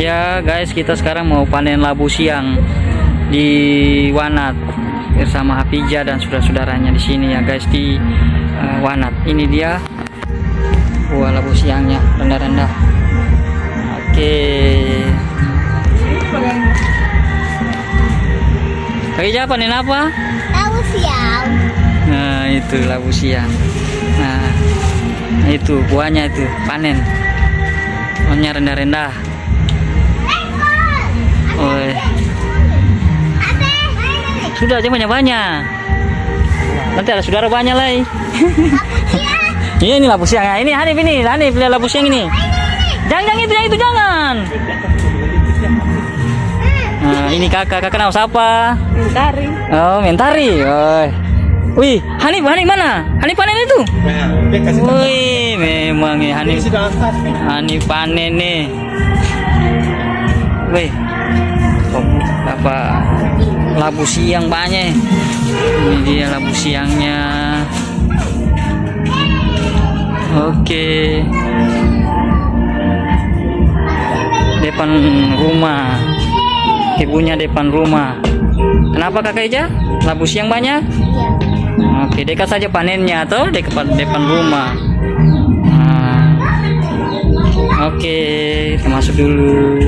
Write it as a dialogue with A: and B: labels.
A: Ya guys, kita sekarang mau panen labu siang di Wanat bersama Hafijah dan saudara-saudaranya di sini ya guys, di Wanat. Ini dia buah labu siangnya, rendah-rendah. Oke. Hafijah panen apa?
B: Labu siang.
A: Nah, itu labu siang. Nah, itu buahnya itu panen. Pohonnya rendah-rendah. Oi. Sudah aja banyak-banyak. Nanti ada saudara banyak lagi. Ini labu siang ya. Ini Hanif lihat labu siang ini. Jangan itu jangan. Nah, ini kakak nama siapa?
B: Mentari.
A: Oh, Mentari. Oi. Wih, Hanif mana? Hanif panen itu? Wih, memang ya Hanif panen nih. Wih. Apa labu siang banyak. Ini dia labu siangnya. Oke. Depan rumah. Ibunya depan rumah. Kenapa Kakak Ija? Labu siang banyak?
B: Iya.
A: Oke, dekat saja panennya atau depan rumah. Nah. Oke, kita masuk dulu.